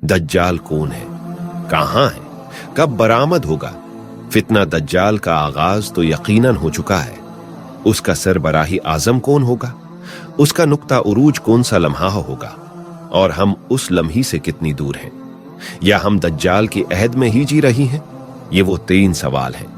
दज्जाल कौन है, कहां है, कब बरामद होगा? फितना दज्जाल का आगाज तो यकीनन हो चुका है। उसका सरबराही आजम कौन होगा? उसका नुक्ता उरूज कौन सा लम्हा होगा? और हम उस लम्ही से कितनी दूर हैं? या हम दज्जाल के अहद में ही जी रही हैं? ये वो 3 सवाल हैं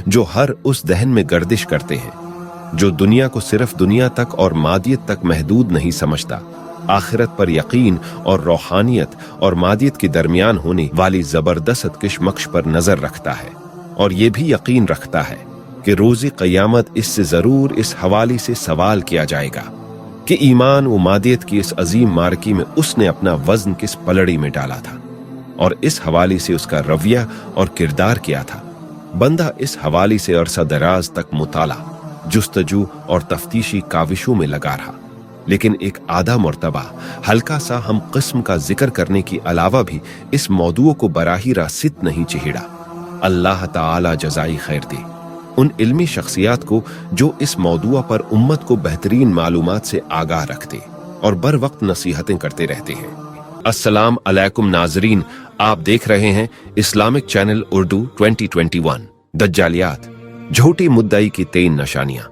जो हर उस दहन में गर्दिश करते हैं जो दुनिया को सिर्फ दुनिया तक और मादियत तक महदूद नहीं समझता, आखिरत पर यकीन और रूहानियत और मादियत के दरमियान होने वाली जबरदस्त किशमकश पर नजर रखता है, और ये भी यकीन रखता है कि रोज़े क़यामत इससे जरूर इस हवाले से सवाल किया जाएगा कि ईमान व मादियत की इस अजीम मार्की में उसने अपना वजन किस पलड़ी में डाला था, और इस हवाले से उसका रवैया और किरदार क्या था। बंदा इस हवाले से अरसा दराज तक मुताला, जुस्तजू और तफ्तीशी काविशों में लगा रहा, लेकिन एक आधा मर्तबा हल्का सा हम किस्म का जिक्र करने की अलावा भी इस मौदूओं को बराही रास्त नहीं चिहिड़ा। अल्लाह ताला जज़ाई खैर दे उन इल्मी शख्सियात को जो इस मौदूआ पर उम्मत को बेहतरीन मालूमात से आगाह रखते और बर वक्त नसीहतें करते रहते हैं। अस्सलाम अलैकुम नाजरीन, आप देख रहे हैं इस्लामिक चैनल उर्दू 2021। दज्जालियात, झूठी मुद्दई की 3 निशानियां।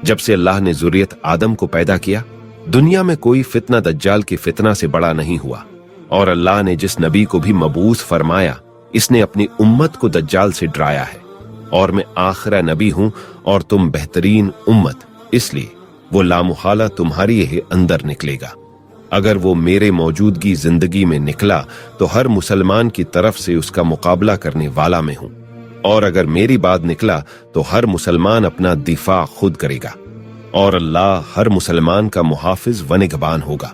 जब से अल्लाह ने ज़ुर्रियत आदम को पैदा किया, दुनिया में कोई फितना दज्जाल के फितना से बड़ा नहीं हुआ, और अल्लाह ने जिस नबी को भी मबूस फरमाया, इसने अपनी उम्मत को दज्जाल से डराया है। और मैं आखिरा नबी हूं और तुम बेहतरीन उम्मत, इसलिए वो लामुहाला तुम्हारी ही अंदर निकलेगा। अगर वो मेरे मौजूदगी जिंदगी में निकला तो हर मुसलमान की तरफ से उसका मुकाबला करने वाला मैं हूं, और अगर मेरी बात निकला तो हर मुसलमान अपना दिफा खुद करेगा, और अल्लाह हर मुसलमान का मुहाफिज व निगहबान होगा।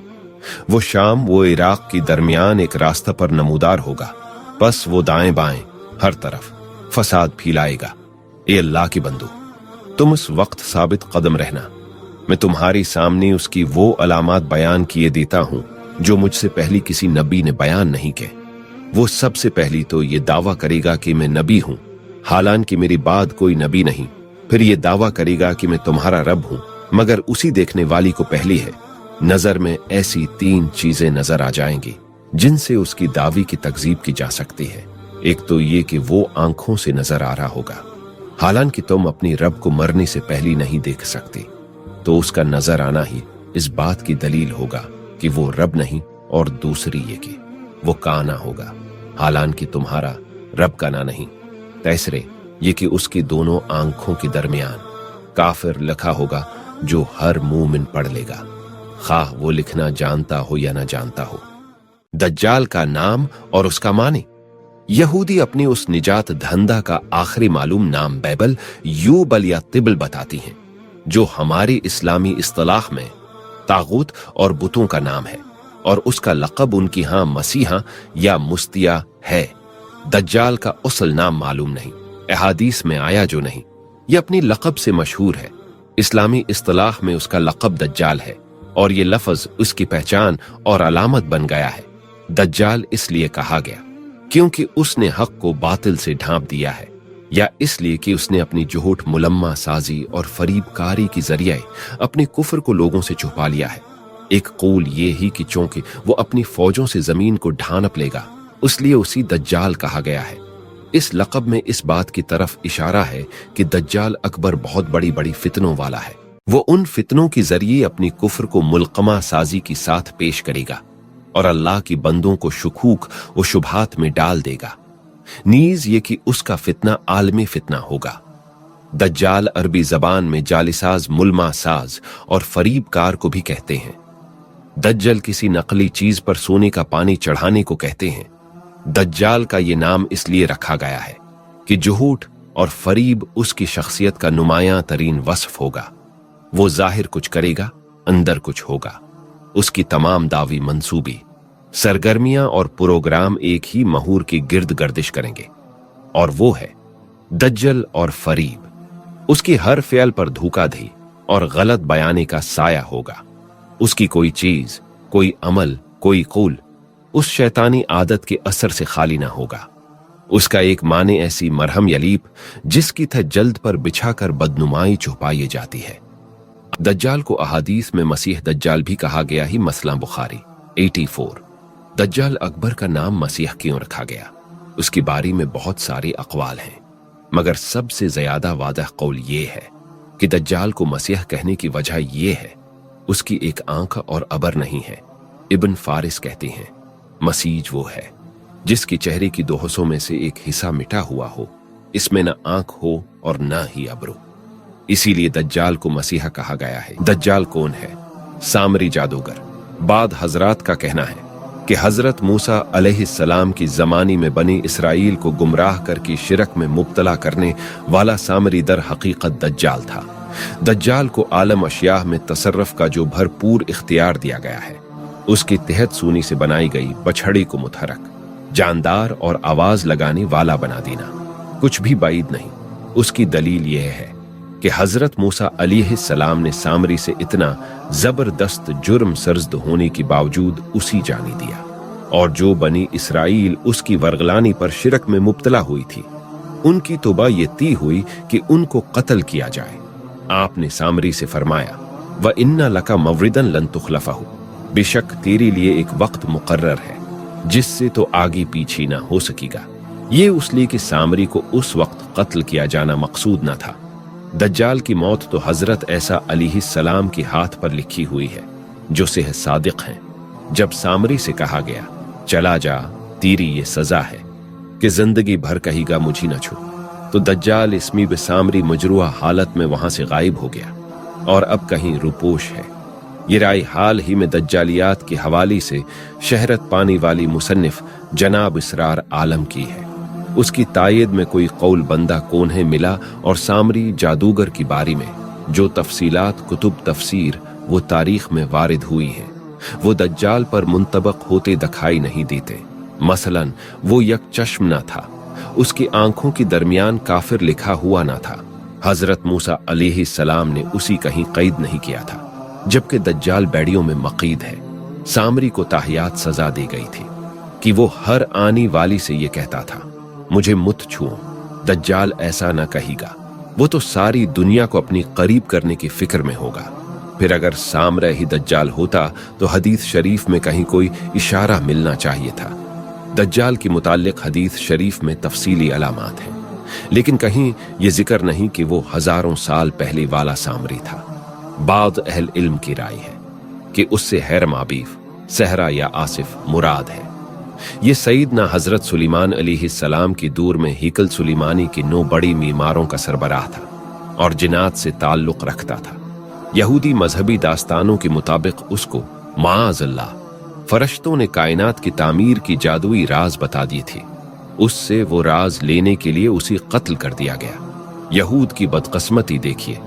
वो शाम वो इराक के दरमियान एक रास्ता पर नमूदार होगा, बस वो दाएं बाएं हर तरफ फसाद फैलाएगा। ए अल्लाह के बंदो, तुम उस वक्त साबित कदम रहना। मैं तुम्हारी सामने उसकी वो अलामात बयान किए देता हूं जो मुझसे पहले किसी नबी ने बयान नहीं किए। वो सबसे पहली तो ये दावा करेगा कि मैं नबी हूं, हालांकि मेरी बाद कोई नबी नहीं। फिर ये दावा करेगा कि मैं तुम्हारा रब हूं, मगर उसी देखने वाली को पहली है नजर में ऐसी 3 चीजें नजर आ जाएंगी जिनसे उसकी दावी की तकजीब की जा सकती है। एक तो ये कि वो आंखों से नजर आ रहा होगा, हालांकि तुम अपनी रब को मरने से पहले नहीं देख सकती, तो उसका नजर आना ही इस बात की दलील होगा कि वो रब नहीं, और दूसरी ये कि वो काना होगा, हालांकि तुम्हारा रब काना नहीं। तीसरे ये कि उसकी दोनों आंखों के दरमियान काफिर लिखा होगा जो हर मोमिन पढ़ लेगा, खाह वो लिखना जानता हो या ना जानता हो। दज्जाल का नाम और उसका माने। यहूदी अपनी उस निजात धंधा का आखिरी मालूम नाम बैबल, यूबल या तिबल बताती हैं, जो हमारी इस्लामी इस्तिलाह में तागूत और बुतों का नाम है, और उसका लक़ब उनकी यहाँ मसीहा या मुस्तिया है। दज्जाल का असल नाम मालूम नहीं, अहादीस में आया जो नहीं, ये अपनी लक़ब से मशहूर है। इस्लामी इस्तिलाह में उसका लक़ब दज्जाल है, और ये लफ्ज़ उसकी पहचान और अलामत बन गया है। दज्जाल इसलिए कहा गया क्योंकि उसने हक को बातिल से ढांप दिया है, या इसलिए कि उसने अपनी झूठ मुलम्मा साजी और फरीबकारी के जरिए अपने कुफर को लोगों से छुपा लिया है। एक कौल ये ही कि चूंकि वो अपनी फौजों से जमीन को ढांप लेगा, इसलिए उसी दज्जाल कहा गया है। इस लक़ब में इस बात की तरफ इशारा है कि दज्जाल अकबर बहुत बड़ी बड़ी फितनों वाला है। वो उन फितनों के जरिए अपनी कुफर को मुल्कमा साजी के साथ पेश करेगा, और अल्लाह की बंदों को शुकूक व शुबहात में डाल देगा। नीज ये कि उसका फितना आलमी फितना होगा। दज्जाल अरबी जबान में जालिसाज, मुलमा साज और फरीबकार को भी कहते हैं। दज्जल किसी नकली चीज पर सोने का पानी चढ़ाने को कहते हैं। दज्जाल का ये नाम इसलिए रखा गया है कि झूठ और फरीब उसकी शख्सियत का नुमायां तरीन वस्फ होगा। वो जाहिर कुछ करेगा, अंदर कुछ होगा। उसकी तमाम दावी मंसूबी, सरगर्मियां और प्रोग्राम एक ही महूर की गिर्द गर्दिश करेंगे, और वो है दज्जल और फरीब। उसकी हर फ़ियल पर धोखाधड़ी और गलत बयाने का साया होगा। उसकी कोई चीज, कोई अमल, कोई कौल उस शैतानी आदत के असर से खाली ना होगा। उसका एक माने ऐसी मरहम यलीप जिसकी था जल्द पर बिछाकर बदनुमाई छुपाई जाती है। दज्जाल को अहादीस में मसीह दज्जाल भी कहा गया ही, मसला बुखारी 84। दज्जाल अकबर का नाम मसीह क्यों रखा गया? उसकी बारी में बहुत सारे अकवाल हैं, मगर सबसे ज्यादा वादह कौल ये है कि दज्जाल को मसीह कहने की वजह ये है, उसकी एक आंख और अबर नहीं है। इब्न फारिस कहते हैं, मसीज वो है जिसके चेहरे की दो हिस्सों में से एक हिस्सा मिटा हुआ हो, इसमें न आंख हो और न ही अब्रो। इसीलिए दज्जाल को मसीहा कहा गया है। दज्जाल कौन है? सामरी जादूगर। बाद हजरात का कहना है कि हजरत मूसा अलैहिस्सलाम की जमानी में बनी इसराइल को गुमराह करके शिरक में मुब्तला करने वाला सामरी दर हकीकत दज्जाल था। दज्जाल को आलम अशियाह में तसर्रफ का जो भरपूर इख्तियार दिया गया है, उसके तहत सूनी से बनाई गई बछड़ी को मुतहरक, जानदार और आवाज लगाने वाला बना देना कुछ भी बाइद नहीं। उसकी दलील यह है कि हजरत मूसा अलैहिस्सलाम ने सामरी से इतना जबरदस्त जुर्म सर्जद होने के बावजूद उसी जाने दिया, और जो बनी इसराइल उसकी वरगलानी पर शिरक में मुब्तला हुई थी, उनकी तौबा ये ती हुई कि उनको कत्ल किया जाए। आपने सामरी से फरमाया, व इन्ना लका मवरिदन लन तुखलफहु, बेशक तेरे लिए एक वक्त मुकर्रर है जिससे तो आगे पीछे ना हो सकेगा। ये उसलिए कि सामरी को उस वक्त कत्ल किया जाना मकसूद न था। दज्जाल की मौत तो हजरत ईसा अलैहिस्सलाम के हाथ पर लिखी हुई है, जो सेह सादिक हैं। जब सामरी से कहा गया, चला जा, तेरी ये सजा है कि जिंदगी भर कहेगा मुझे न छू, तो दज्जाल इसमी बेसामरी मजरूहा हालत में वहां से गायब हो गया और अब कहीं रुपोश है। ये राय हाल ही में दज्जालियात के हवाले से शहरत पाने वाली मुसन्निफ जनाब इसरार आलम की है। उसकी तायद में कोई कौल बंदा कौन है मिला, और सामरी जादूगर की बारी में जो तफसीलात कुतुब तफसीर वो तारीख में वारिद हुई हैं, वो दज्जाल पर मुंतबक होते दिखाई नहीं देते। मसलन वो यक चश्म न था, उसकी आंखों के दरमियान काफिर लिखा हुआ न था। हजरत मूसा अलैहिस्सलाम ने उसी कहीं कैद नहीं किया था, जबकि दज्जाल बैड़ियों में मकीद है। सामरी को ताहियात सजा दी गई थी कि वो हर आने वाली से ये कहता था, मुझे मुत छुओ। दज्जाल ऐसा न कहेगा, वो तो सारी दुनिया को अपनी करीब करने की फिक्र में होगा। फिर अगर सामरा ही दज्जाल होता तो हदीस शरीफ में कहीं कोई इशारा मिलना चाहिए था। दज्जाल के मुताल्लिक हदीस शरीफ में तफसीली अलामात हैं, लेकिन कहीं ये जिक्र नहीं कि वो हजारों साल पहले वाला सामरी था। बाद अहल इल्म की राय है कि उससे हैरम आबीफ, सहरा या आसिफ मुराद है। ये सईदना हजरत सुलेमान अलैहिस्सलाम की दूर में हीकल सुलेमानी की 9 बड़ी मीमारों का सरबराह था और जिनात से ताल्लुक रखता था। यहूदी मजहबी दास्तानों के मुताबिक उसको माअज़ल्लाह फरिश्तों ने कायनात की तामीर की जादुई राज बता दी थी। उससे वो राज लेने के लिए उसे कत्ल कर दिया गया। यहूद की बदकिस्मती देखिए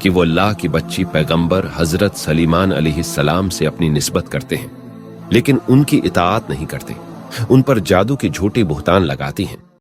कि वो अल्लाह की बच्ची पैगंबर हजरत सलीमान अलैहिस्सलाम से अपनी निस्बत करते हैं, लेकिन उनकी इताअत नहीं करते, उन पर जादू के झूठे बुहतान लगाती हैं।